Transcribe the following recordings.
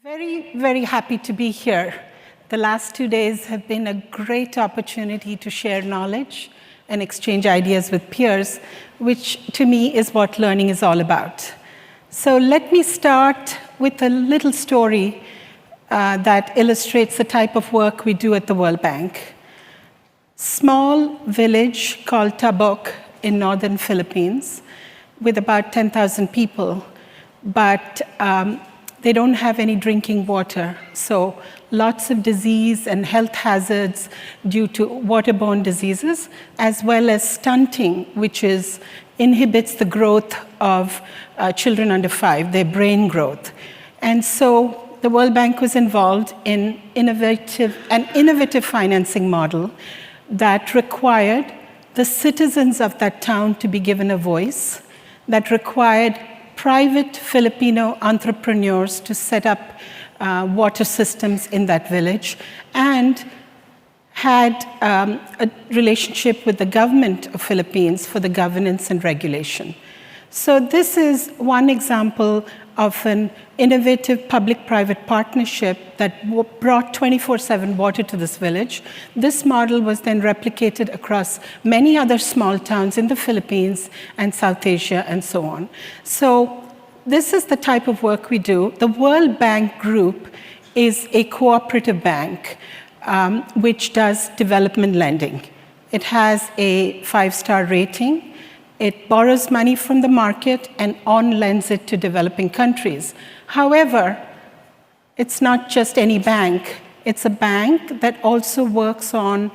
Very, very happy to be here. The last 2 days have been a great opportunity to share knowledge and exchange ideas with peers, which to me is what learning is all about. So let me start with a little story that illustrates the type of work we do at the World Bank. Small village called Tabok in northern Philippines with about 10,000 people, but they don't have any drinking water. So lots of disease and health hazards due to waterborne diseases, as well as stunting, which inhibits the growth of children under 5, their brain growth. And so the World Bank was involved in an innovative financing model that required the citizens of that town to be given a voice, that required private Filipino entrepreneurs to set up water systems in that village, and had a relationship with the government of Philippines for the governance and regulation. So this is one example of an innovative public-private partnership that brought 24/7 water to this village. This model was then replicated across many other small towns in the Philippines and South Asia and so on. So this is the type of work we do. The World Bank Group is a cooperative bank which does development lending. It has a 5-star rating. It borrows money from the market and on-lends it to developing countries. However, it's not just any bank. It's a bank that also works on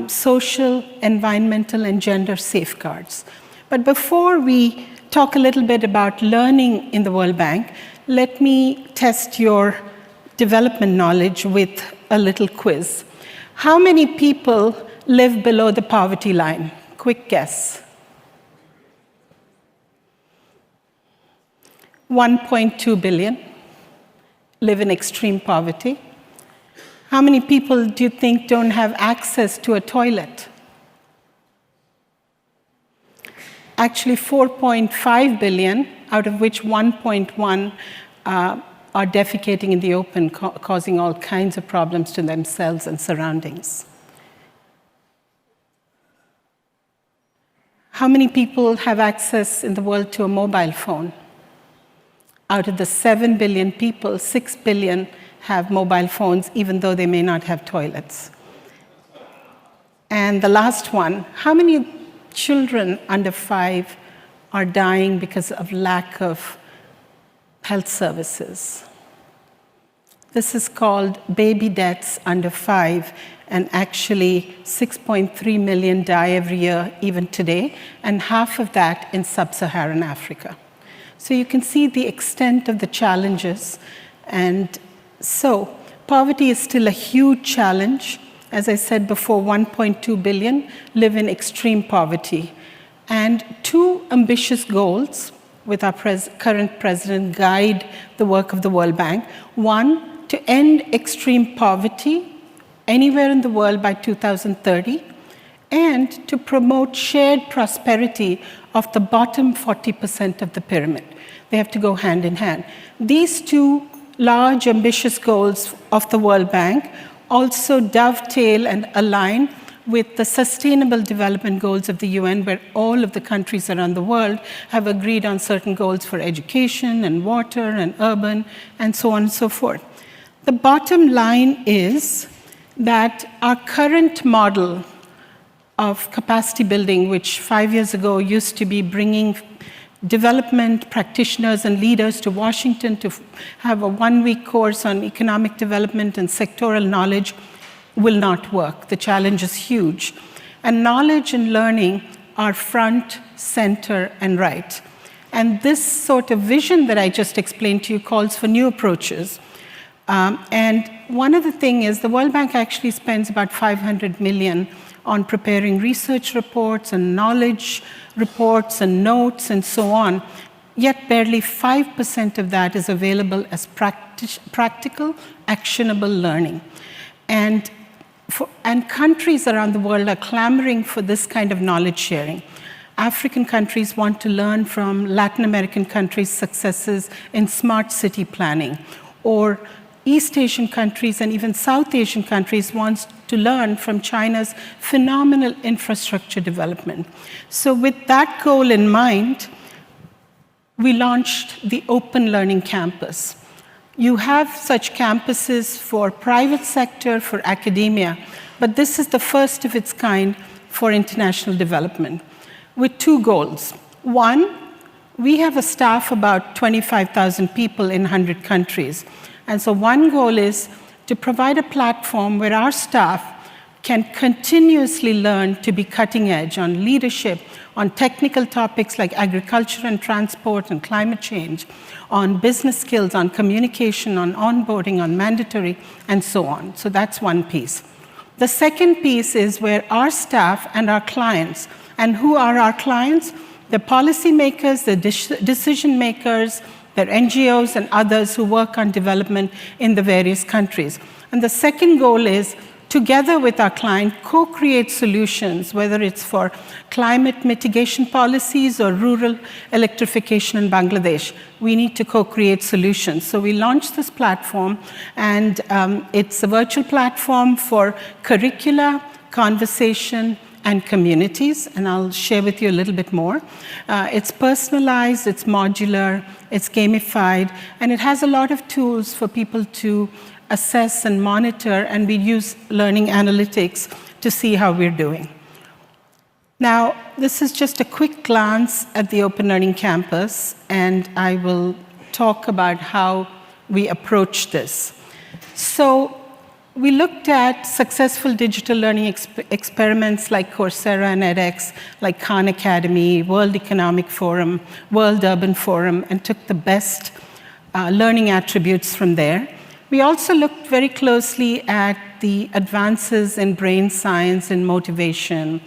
social, environmental, and gender safeguards. But before we talk a little bit about learning in the World Bank, let me test your development knowledge with a little quiz. How many people live below the poverty line? Quick guess. 1.2 billion live in extreme poverty. How many people do you think don't have access to a toilet? Actually, 4.5 billion, out of which 1.1 are defecating in the open, causing all kinds of problems to themselves and surroundings. How many people have access in the world to a mobile phone? Out of the 7 billion people, 6 billion have mobile phones, even though they may not have toilets. And the last one, how many children under 5 are dying because of lack of health services? This is called baby deaths under 5, and actually 6.3 million die every year, even today, and half of that in sub-Saharan Africa. So you can see the extent of the challenges. And so poverty is still a huge challenge. As I said before, 1.2 billion live in extreme poverty. And 2 ambitious goals with our current president guide the work of the World Bank. One, to end extreme poverty anywhere in the world by 2030, and to promote shared prosperity of the bottom 40% of the pyramid. They have to go hand in hand. These 2 large, ambitious goals of the World Bank also dovetail and align with the Sustainable Development Goals of the UN, where all of the countries around the world have agreed on certain goals for education and water and urban and so on and so forth. The bottom line is that our current model of capacity building, which 5 years ago used to be bringing development practitioners and leaders to Washington to have a 1-week course on economic development and sectoral knowledge, will not work. The challenge is huge. And knowledge and learning are front, center, and right. And this sort of vision that I just explained to you calls for new approaches. And one of the things is the World Bank actually spends about 500 million on preparing research reports and knowledge reports and notes and so on, yet barely 5% of that is available as practical, actionable learning. And countries around the world are clamoring for this kind of knowledge sharing. African countries want to learn from Latin American countries' successes in smart city planning, or East Asian countries and even South Asian countries wants to learn from China's phenomenal infrastructure development. So with that goal in mind, we launched the Open Learning Campus. You have such campuses for private sector, for academia, but this is the first of its kind for international development, with two goals. One, we have a staff about 25,000 people in 100 countries. And so one goal is to provide a platform where our staff can continuously learn to be cutting edge on leadership, on technical topics like agriculture and transport and climate change, on business skills, on communication, on onboarding, on mandatory, and so on. So that's one piece. The second piece is where our staff and our clients, and who are our clients? The policymakers, the decision makers, their NGOs and others who work on development in the various countries. And the second goal is, together with our client, co-create solutions, whether it's for climate mitigation policies or rural electrification in Bangladesh. We need to co-create solutions. So we launched this platform, and it's a virtual platform for curricula, conversation, and communities, and I'll share with you a little bit more. It's personalized, it's modular, it's gamified, and it has a lot of tools for people to assess and monitor, and we use learning analytics to see how we're doing. Now, this is just a quick glance at the Open Learning Campus, and I will talk about how we approach this. So, we looked at successful digital learning experiments like Coursera and edX, like Khan Academy, World Economic Forum, World Urban Forum, and took the best learning attributes from there. We also looked very closely at the advances in brain science and motivation,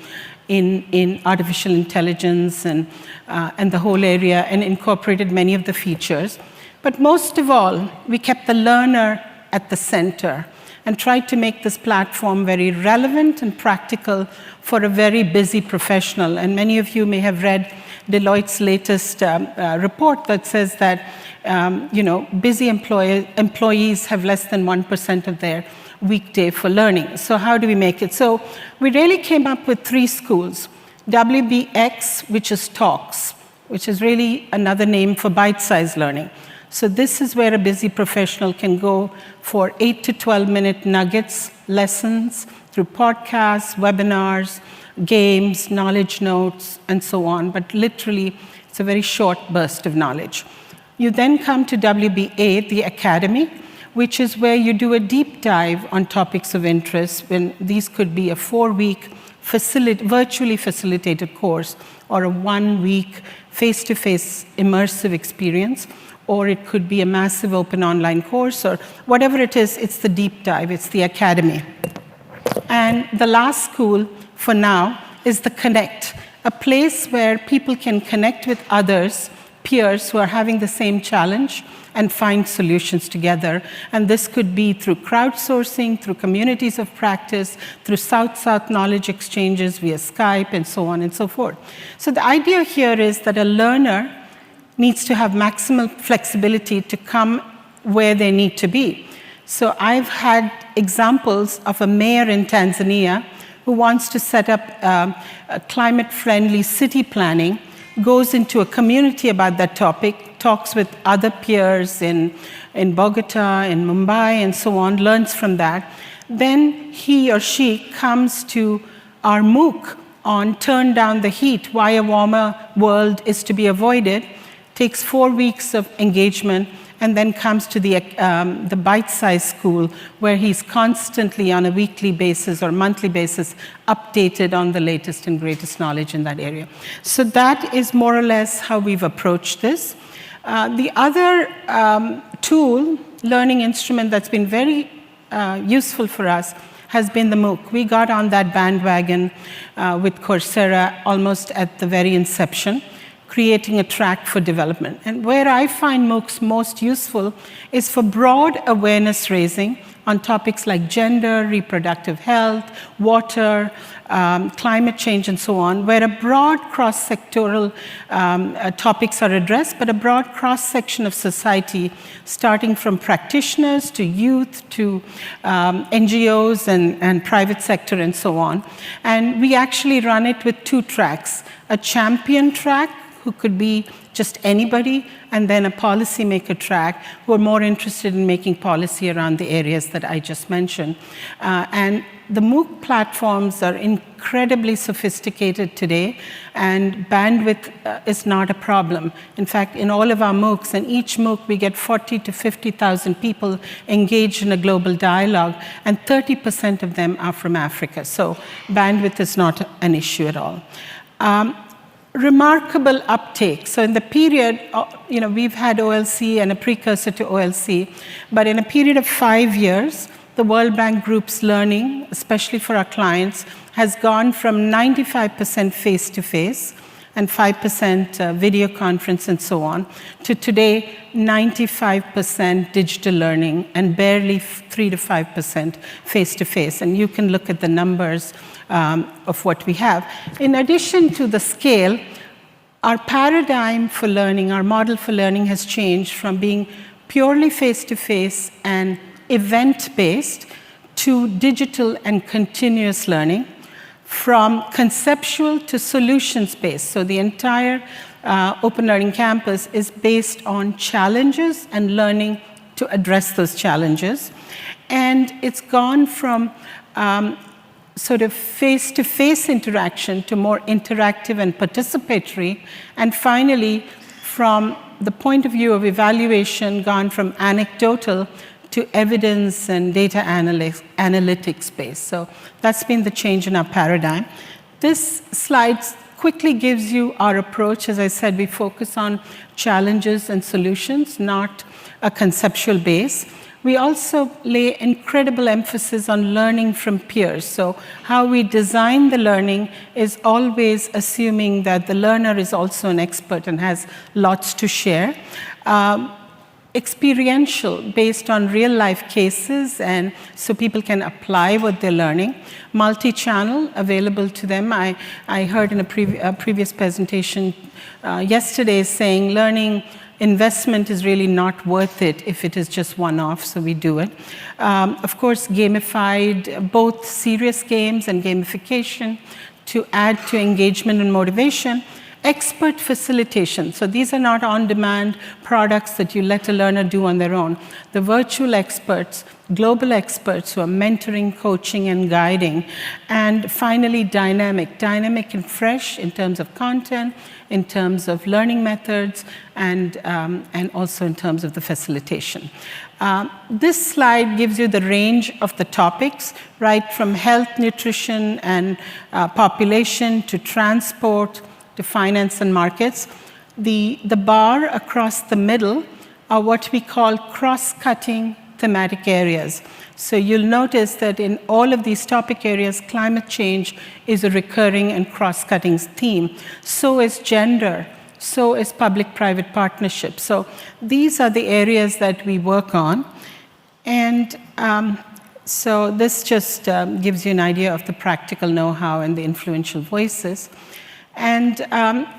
in artificial intelligence and the whole area, and incorporated many of the features. But most of all, we kept the learner at the center and tried to make this platform very relevant and practical for a very busy professional. And many of you may have read Deloitte's latest report that says that busy employees have less than 1% of their weekday for learning. So how do we make it? So we really came up with 3 schools. WBX, which is talks, which is really another name for bite-sized learning. So this is where a busy professional can go for 8 to 12-minute nuggets, lessons, through podcasts, webinars, games, knowledge notes, and so on. But literally, it's a very short burst of knowledge. You then come to WBA, the Academy, which is where you do a deep dive on topics of interest. When these could be a 4-week virtually facilitated course, or a 1-week face-to-face immersive experience, or it could be a massive open online course, or whatever it is, it's the deep dive, it's the Academy. And the last school for now is the Connect, a place where people can connect with others, peers who are having the same challenge, and find solutions together. And this could be through crowdsourcing, through communities of practice, through South-South knowledge exchanges via Skype, and so on and so forth. So the idea here is that a learner needs to have maximal flexibility to come where they need to be. So I've had examples of a mayor in Tanzania who wants to set up a climate-friendly city planning, goes into a community about that topic, talks with other peers in Bogota, in Mumbai, and so on, learns from that. Then he or she comes to our MOOC on Turn Down the Heat, Why a Warmer World is to be Avoided, takes 4 weeks of engagement, and then comes to the bite-sized school, where he's constantly on a weekly basis or monthly basis updated on the latest and greatest knowledge in that area. So that is more or less how we've approached this. The other tool, learning instrument that's been very useful for us has been the MOOC. We got on that bandwagon with Coursera almost at the very inception, creating a track for development. And where I find MOOCs most useful is for broad awareness raising on topics like gender, reproductive health, water, climate change, and so on, where a broad cross-sectoral topics are addressed, but a broad cross-section of society, starting from practitioners to youth to NGOs and private sector and so on. And we actually run it with 2 tracks, a champion track, who could be just anybody, and then a policymaker track who are more interested in making policy around the areas that I just mentioned. And the MOOC platforms are incredibly sophisticated today, and bandwidth is not a problem. In fact, in all of our MOOCs, in each MOOC, we get 40 to 50,000 people engaged in a global dialogue, and 30% of them are from Africa. So bandwidth is not an issue at all. Remarkable uptake. So in the period, we've had OLC and a precursor to OLC, but in a period of 5 years, the World Bank Group's learning, especially for our clients, has gone from 95% face-to-face and 5% video conference and so on, to today 95% digital learning and barely 3 to 5% face-to-face. And you can look at the numbers of what we have. In addition to the scale, our paradigm for learning, our model for learning has changed from being purely face-to-face and event-based to digital and continuous learning, from conceptual to solutions-based. So the entire Open Learning Campus is based on challenges and learning to address those challenges. And it's gone from sort of face-to-face interaction to more interactive and participatory, and finally, from the point of view of evaluation, gone from anecdotal to evidence and data analytics based. So that's been the change in our paradigm. This slide quickly gives you our approach. As I said, we focus on challenges and solutions, not a conceptual base. We also lay incredible emphasis on learning from peers. So how we design the learning is always assuming that the learner is also an expert and has lots to share. Experiential, based on real-life cases, and so people can apply what they're learning. Multi-channel, available to them. I heard in a previous presentation yesterday saying learning investment is really not worth it if it is just one-off, so we do it. Of course, gamified, both serious games and gamification to add to engagement and motivation. Expert facilitation. So these are not on-demand products that you let a learner do on their own. The virtual experts, global experts who are mentoring, coaching, and guiding. And finally, dynamic and fresh in terms of content, in terms of learning methods, and also in terms of the facilitation. This slide gives you the range of the topics, right from health, nutrition, and population to transport, to finance and markets. The bar across the middle are what we call cross-cutting thematic areas. So you'll notice that in all of these topic areas, climate change is a recurring and cross-cutting theme. So is gender, so is public-private partnerships. So these are the areas that we work on. And so this just gives you an idea of the practical know-how and the influential voices. And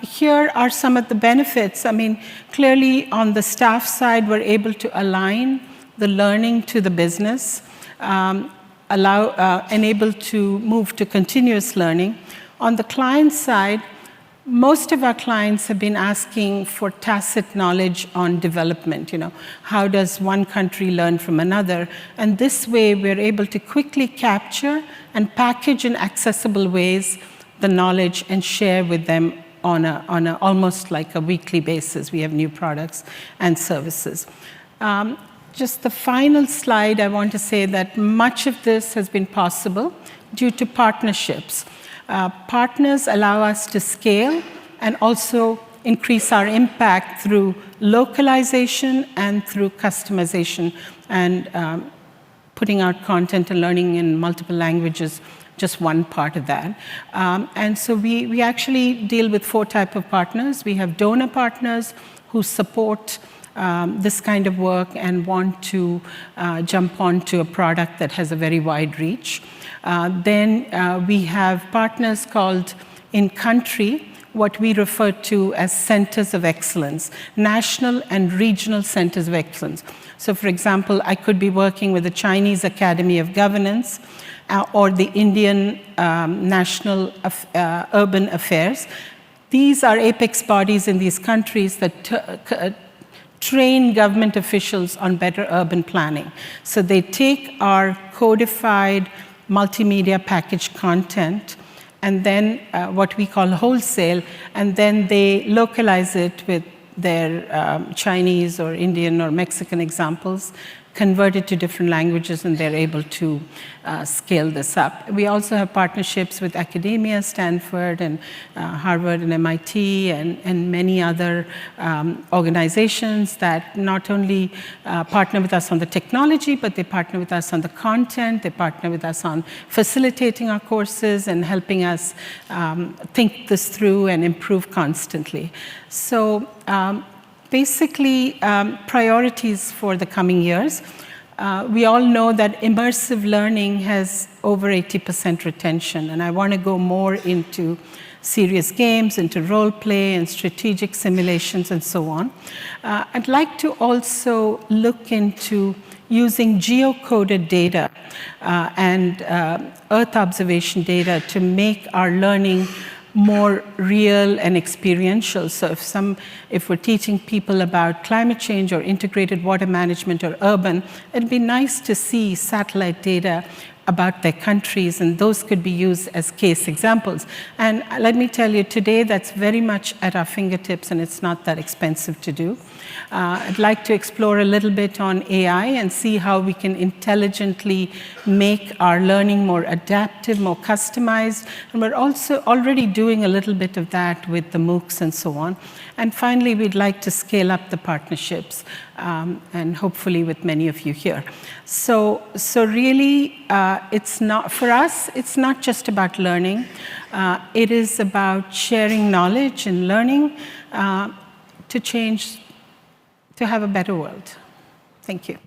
here are some of the benefits. I mean, clearly on the staff side, we're able to align the learning to the business, enable to move to continuous learning. On the client side, most of our clients have been asking for tacit knowledge on development. How does one country learn from another? And this way, we're able to quickly capture and package in accessible ways the knowledge and share with them on a almost like a weekly basis. We have new products and services. Just the final slide, I want to say that much of this has been possible due to partnerships. Partners allow us to scale and also increase our impact through localization and through customization and putting out content and learning in multiple languages, just one part of that. And so we actually deal with 4 types of partners. We have donor partners who support this kind of work and want to jump onto a product that has a very wide reach. Then we have partners called in-country, what we refer to as centers of excellence, national and regional centers of excellence. So for example, I could be working with the Chinese Academy of Governance or the Indian National Urban Affairs. These are apex bodies in these countries that train government officials on better urban planning. So they take our codified multimedia package content and then what we call wholesale, and then they localize it with their Chinese or Indian or Mexican examples, convert it to different languages, and they're able to scale this up. We also have partnerships with academia, Stanford and Harvard and MIT and many other organizations that not only partner with us on the technology, but they partner with us on the content, they partner with us on facilitating our courses and helping us think this through and improve constantly. So basically, priorities for the coming years. We all know that immersive learning has over 80% retention, and I want to go more into serious games, into role play and strategic simulations and so on. I'd like to also look into using geocoded data and Earth observation data to make our learning more real and experiential. So if we're teaching people about climate change or integrated water management or urban, it'd be nice to see satellite data about their countries, and those could be used as case examples. And let me tell you, today that's very much at our fingertips, and it's not that expensive to do. I'd like to explore a little bit on AI and see how we can intelligently make our learning more adaptive, more customized, and we're also already doing a little bit of that with the MOOCs and so on. And finally, we'd like to scale up the partnerships, and hopefully with many of you here. So really, it's not, for us, it's not just about learning. It is about sharing knowledge and learning to change, to have a better world. Thank you.